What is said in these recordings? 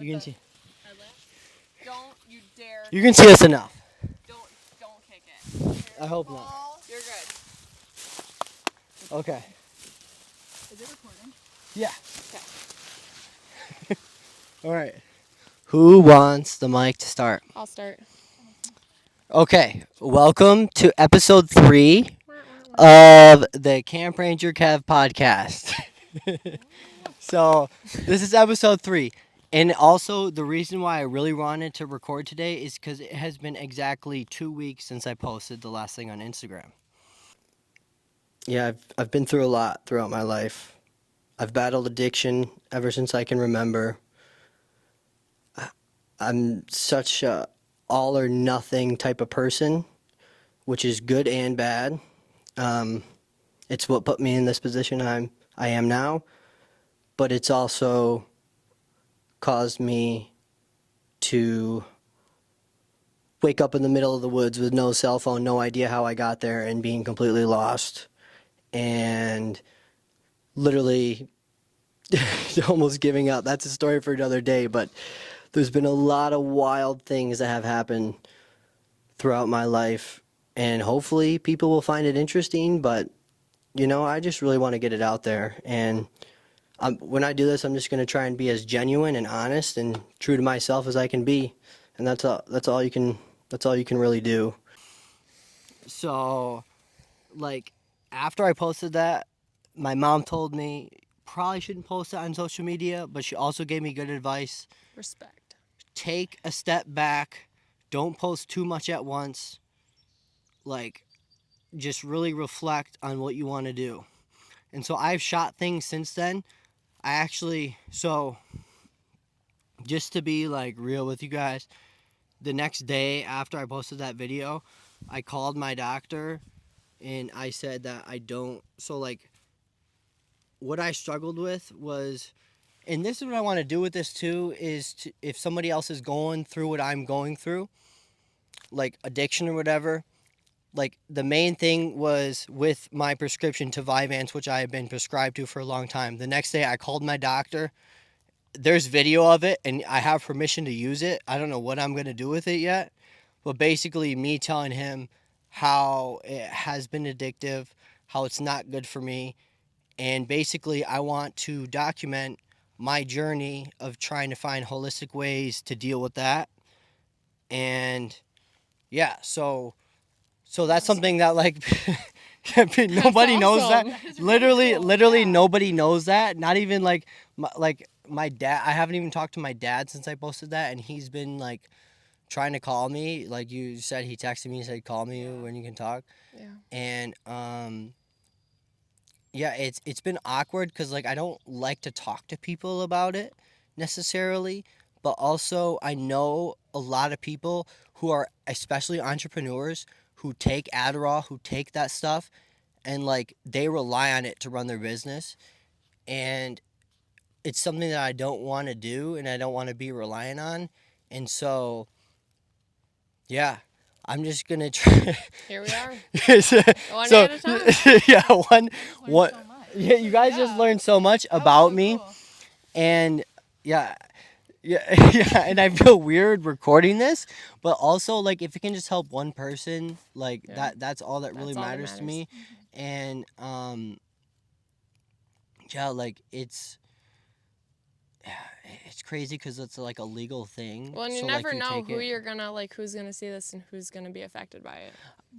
You can see. Don't you dare. You can see us enough. Don't kick it. I hope not. You're good. Okay. Is it recording? Yeah. Okay. All right. Who wants the mic to start? I'll start. Okay. Welcome to episode 3 of the Camp Ranger Kev podcast. So this is episode 3. And also, the reason why I really wanted to record today is because it has been exactly 2 weeks since I posted the last thing on Instagram. Yeah, I've been through a lot throughout my life. I've battled addiction ever since I can remember. I'm such a all or nothing type of person, which is good and bad. It's what put me in this position I am now, but it's also caused me to wake up in the middle of the woods with no cell phone, no idea how I got there, and being completely lost, and literally almost giving up. That's a story for another day, but there's been a lot of wild things that have happened throughout my life, and hopefully people will find it interesting, but I just really want to get it out there. And when I do this, I'm just going to try and be as genuine and honest and true to myself as I can be. And that's all you can really do. So, like, after I posted that, my mom told me probably shouldn't post it on social media, but she also gave me good advice. Respect. Take a step back. Don't post too much at once. Like, just really reflect on what you want to do. And so I've shot things since then. So just to be like real with you guys, the next day after I posted that video, I called my doctor and I said that what I struggled with was, and this is what I want to do with this too, is if somebody else is going through what I'm going through, like addiction or whatever, like the main thing was with my prescription to Vyvanse, which I have been prescribed to for a long time. The next day I called my doctor. There's video of it and I have permission to use it. I don't know what I'm going to do with it yet, but basically me telling him how it has been addictive, how it's not good for me, and basically I want to document my journey of trying to find holistic ways to deal with that. And yeah, so that's something that like nobody knows that. Literally nobody knows that. Not even like my dad. I haven't even talked to my dad since I posted that, and he's been like trying to call me. Like you said, he texted me and said, "Call me when you can talk." Yeah. And yeah, it's been awkward because like I don't like to talk to people about it necessarily, but also I know a lot of people who are especially entrepreneurs who take Adderall, who take that stuff, and like they rely on it to run their business, and it's something that I don't want to do and I don't want to be relying on, and so yeah. I'm just gonna try. Here we are. so, One day at a time. yeah, one. So much. Yeah, you guys just learned so much about me, and yeah, yeah, and I feel weird recording this, but also like if it can just help one person, like Yeah. that's all that really That's all that matters to matters. me, and yeah, like it's crazy because it's like a legal thing. Well, and you so, never like, know take who's gonna see this and who's gonna be affected by it.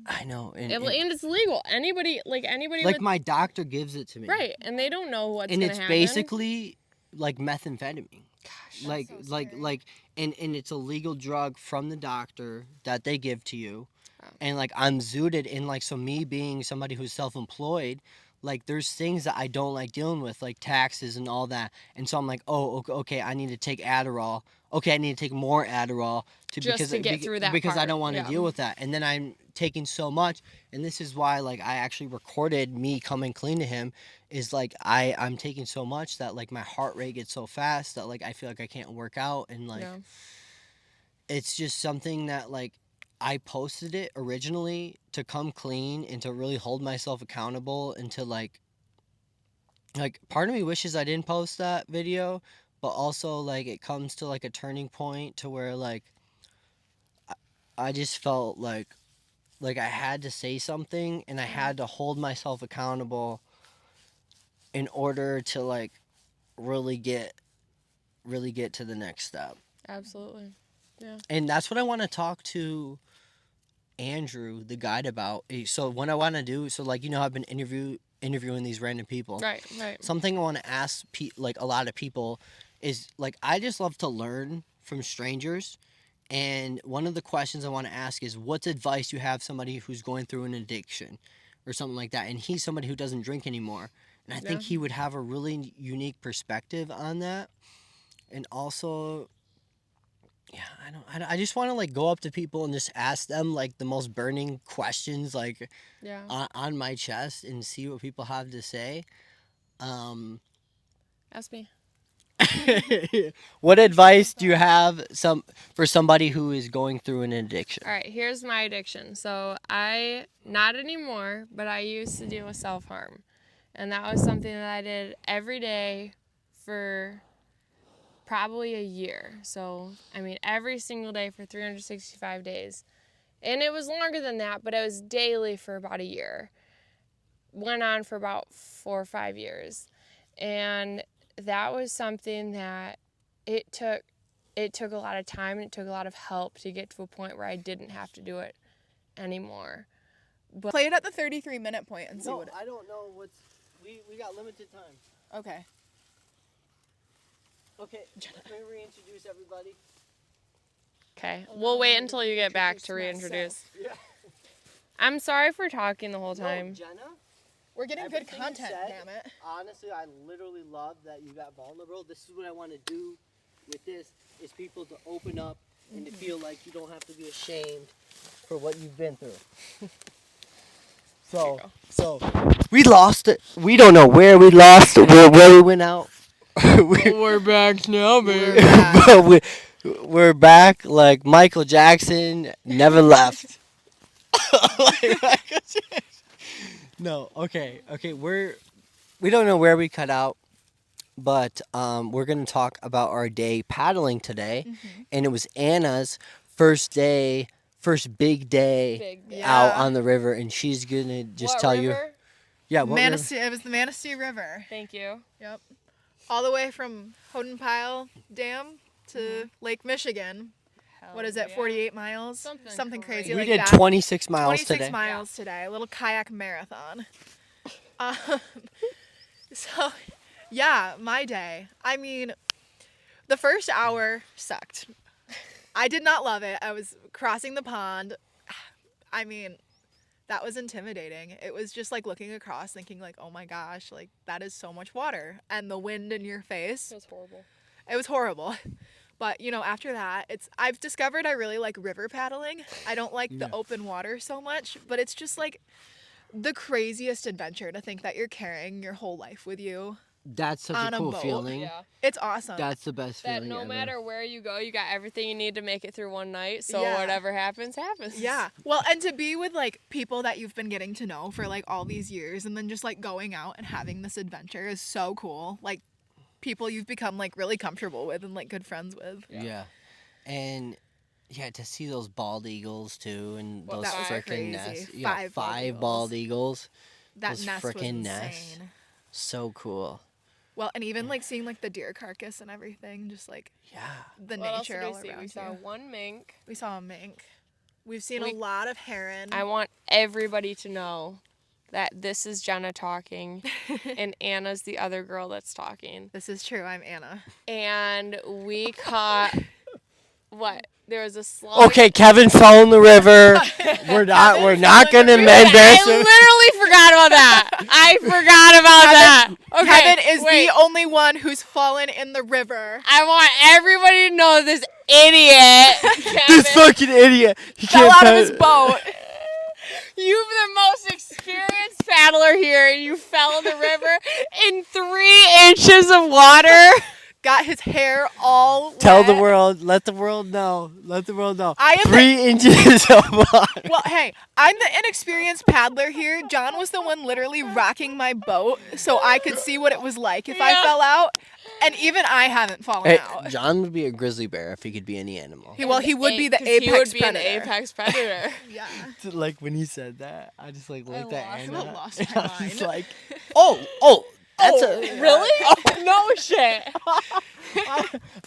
I know, and And it's legal. Anybody like with, my doctor gives it to me, right, and they don't know what's and gonna it's happen. basically like methamphetamine. Gosh, like so like scary. like and it's a legal drug from the doctor that they give to you. Oh. And like I'm zooted in, like, so me being somebody who's self-employed, like there's things that I don't like dealing with, like taxes and all that, and so I'm like, oh, okay, I need to take Adderall. Okay, I need to take more Adderall Just to get through that because I part, don't want to yeah. deal with that, and then I'm taking so much, and this is why like I actually recorded me coming clean to him, is like I'm taking so much that like my heart rate gets so fast that like I feel like I can't work out, and like Yeah. it's just something that like I posted it originally to come clean and to really hold myself accountable and to like part of me wishes I didn't post that video, but also like it comes to like a turning point to where like I just felt like I had to say something and I had to hold myself accountable in order to like really get to the next step. Absolutely. Yeah. And that's what I want to talk to Andrew, the guide, about. So what I want to do, so like I've been interviewing these random people. Right. Right. Something I want to ask like a lot of people is like I just love to learn from strangers. And one of the questions I want to ask is, what's advice you have somebody who's going through an addiction or something like that? And he's somebody who doesn't drink anymore. And I think he would have a really unique perspective on that. And also, yeah, I just want to like go up to people and just ask them like the most burning questions like Yeah. on my chest and see what people have to say. Ask me. What advice do you have for somebody who is going through an addiction? All right, here's my addiction. So not anymore, but I used to deal with self-harm. And that was something that I did every day for probably a year. So, I mean, every single day for 365 days. And it was longer than that, but it was daily for about a year. Went on for about 4 or 5 years. And that was something that it took a lot of time and it took a lot of help to get to a point where I didn't have to do it anymore. But Play it at the 33-minute point and see No, what I don't know what's. We got limited time. Okay. Okay, let me reintroduce everybody. okay, we'll wait until you get back to reintroduce. Yeah. I'm sorry for talking the whole No, time. Jenna. We're getting good Everything you content, said, damn it. Honestly, I literally love that you got vulnerable. This is what I want to do with this: is people to open up and to feel like you don't have to be ashamed for what you've been through. So we lost it. We don't know where we lost it, where we went out. We're back now, baby. But we're back like Michael Jackson never left. Like Michael Jackson. No, okay. We don't know where we cut out, but we're gonna talk about our day paddling today, and it was Anna's first big day Big out Yeah. on the river, and she's gonna just What tell river? you, yeah, what river? Manistee. It was the Manistee River. Thank you. Yep. All the way from Hodenpile Dam to Lake Michigan. What is it? 48 miles? Something crazy We like did that. 26 miles 26 today. miles today. A little kayak marathon. Um, so, yeah, my day. I mean, the first hour sucked. I did not love it. I was crossing the pond. I mean, that was intimidating. It was just like looking across thinking like, oh my gosh, like that is so much water and the wind in your face. It was horrible. It was horrible. But, after that, I've discovered I really like river paddling. I don't like the open water so much, but it's just like the craziest adventure to think that you're carrying your whole life with you. That's such On a a cool boat. feeling. Yeah. It's awesome. That's the best That feeling no ever. matter where you go, you got everything you need to make it through one night. So Yeah. whatever happens, happens. Yeah. Well, and to be with like people that you've been getting to know for like all these years and then just like going out and having this adventure is so cool. Like people you've become like really comfortable with and like good friends with. Yeah. And yeah, to see those bald eagles too, and Well, those that was frickin' crazy. nests. Yeah, 5 five bald bald eagles. That Those nest was frickin' insane. nests. So cool. Well, and even like seeing like the deer carcass and everything, just like Yeah. the What else nature did we all see? around We saw you. one mink. We saw a mink. We've seen We- a lot of heron. I want everybody to know that this is Jenna talking and Anna's the other girl that's talking. This is true. I'm Anna. And we caught what? There was a slug. Okay, Kevin fell in the river. We're not gonna Dude, embarrass I him. literally forgot about that. I forgot about that. Okay, Kevin is wait. the only one who's fallen in the river. I want everybody to know this idiot, This Kevin, fucking idiot. He Fell can't out of his boat. you're the most experienced paddler here, and you fell in the river in 3 inches of water. Got his hair all wet. Tell the world. Let the world know. Let the world know. I am 3 inches of water. Well, hey, I'm the inexperienced paddler here. John was the one literally rocking my boat so I could see what it was like if I Yeah. fell out. And even I haven't fallen Hey, out. John would be a grizzly bear if he could be any animal. He would be the 'cause apex he would be predator. an apex predator. Yeah. Like when he said that, I just like looked at I Anna. lost and my I was mind. like, oh, that's a Really? No shit.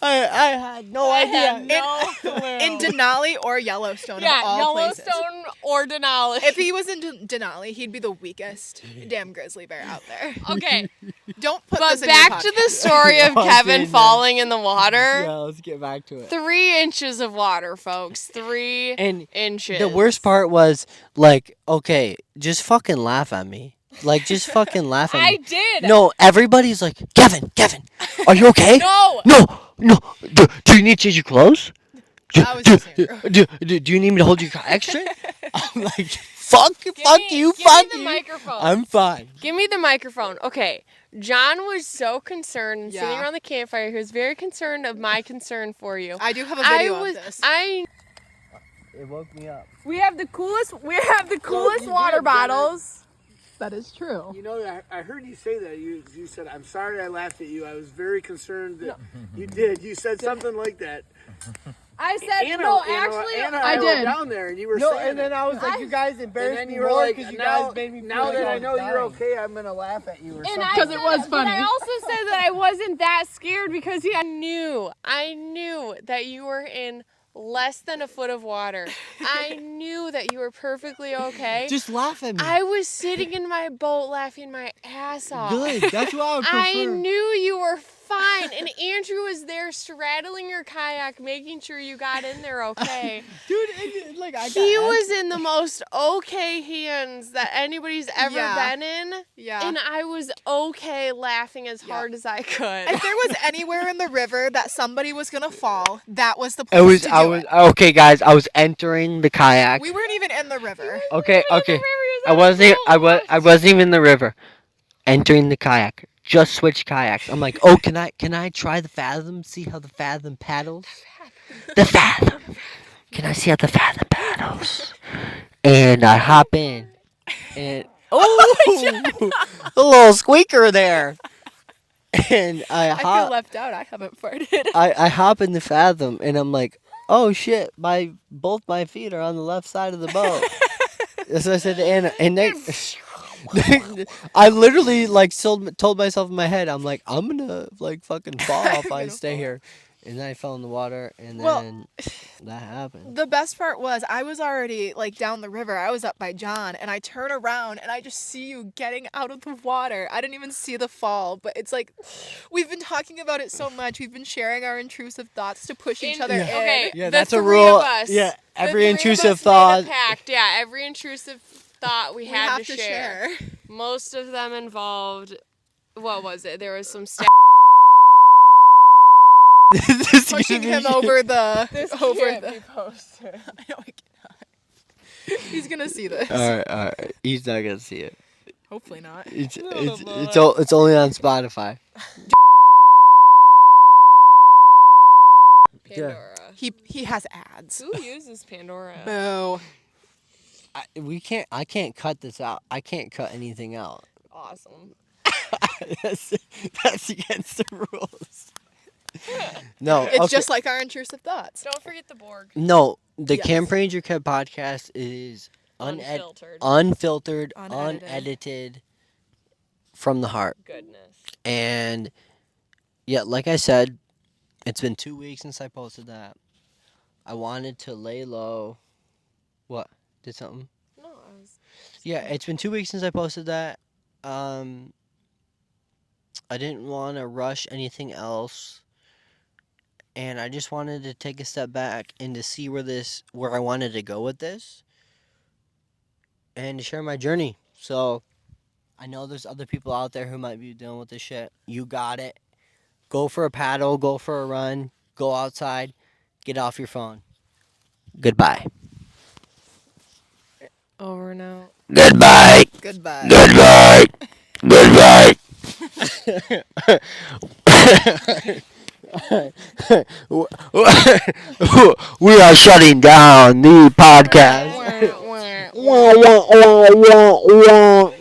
I had no I idea. had no clue. In Denali or Yellowstone, yeah, of all places. Yellowstone or Denali. If he was in Denali, he'd be the weakest damn grizzly bear out there. Okay, Don't put but this in your back to podcast. the story of No, I'm Kevin saying falling in the water. Yeah, let's get back to it. 3 inches of water, folks. 3 And inches. the worst part was like, okay, just fucking laugh at me. Like, just fucking laugh at I me. did. No, everybody's like, Kevin, are you okay? No. No. Do you need to change your clothes? That was just Andrew. Do you need me to hold your kayak straight? I'm like, fuck you, Give me the microphone. I'm fine. Give me the microphone. Okay. John was so concerned and sitting Yeah. around the campfire. He was very concerned of my concern for you. I do have a video of this. It woke me up. We have the coolest you water did, bottles. That is true. You know, I heard you say that. You said, I'm sorry I laughed at you. I was very concerned that you did. You said something like that. I said Anna, no, Anna, actually Anna, I were did. down there and you were No, saying and then it. I was like, you guys And embarrassed then me you were more like, because you now, guys made me feel now like that I was know you're dying. okay, I'm going to laugh at you or something. Because it was funny. But I also said that I wasn't that scared because I knew that you were in less than a foot of water. I knew that you were perfectly okay. Just laugh at me. I was sitting in my boat laughing my ass off. Good. That's what I would prefer. I knew you were fine. And Andrew was there straddling your kayak, making sure you got in there okay. Dude, like I He was in the most okay hands that anybody's ever Yeah. been in. Yeah. And I was okay laughing as Yeah. hard as I could. If there was anywhere in the river that somebody was gonna fall, that was the It place was. to do I was it. okay, guys. I was entering the kayak. We weren't even in the river. Okay. I I wasn't even in the river. Entering the kayak. Just switch kayaks. I'm like, oh, can I try the Fathom? See how the Fathom paddles? The Fathom. Can I see how the Fathom paddles? And I hop in. And oh, a little squeaker there. And I I feel hop. left out. I haven't farted. I hop in the Fathom, and I'm like, oh shit, both my feet are on the left side of the boat. So I said to Anna, and then I literally like told myself in my head, I'm like, I'm gonna like fucking fall if I gonna stay fall. here. And then I fell in the water, and Well, then that happened. The best part was I was already like down the river. I was up by John, and I turn around and I just see you getting out of the water. I didn't even see the fall, but it's like we've been talking about it so much. We've been sharing our intrusive thoughts to push each other in. Okay, Yeah, the that's a 3 rule. Of us, Yeah, the every 3 of intrusive us thought. Made a pact. Yeah, every intrusive thought we We had have to to share. share. Most of them involved. What was it? There was some This is Pushing gonna him be- over the can't the. be posted. I know I cannot. He's gonna see this. All right. He's not gonna see it. Hopefully not. It's only on Spotify. Pandora. He has ads. Who uses Pandora? Boo. I can't cut this out. I can't cut anything out. Awesome. that's against the rules. No, It's okay. just like our intrusive thoughts. Don't forget the Borg. No, the Yes. Camp Ranger Kev podcast is Unfiltered. unfiltered, Unedited. unedited, from the heart. Goodness. And yeah, like I said, it's been 2 weeks since I posted that. I wanted to lay low. What? Did something? No, I was. Yeah, it's been 2 weeks since I posted that. I didn't want to rush anything else. And I just wanted to take a step back and to see where I wanted to go with this. And to share my journey. So, I know there's other people out there who might be dealing with this shit. You got it. Go for a paddle, go for a run, go outside, get off your phone. Goodbye. Over and out. Goodbye. Goodbye. Goodbye. Goodbye. We are shutting down the podcast.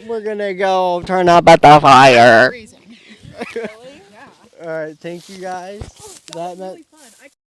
We're gonna go turn up at the fire. Freezing. Really? Yeah. All right, thank you guys. Oh, that That was meant- really fun. I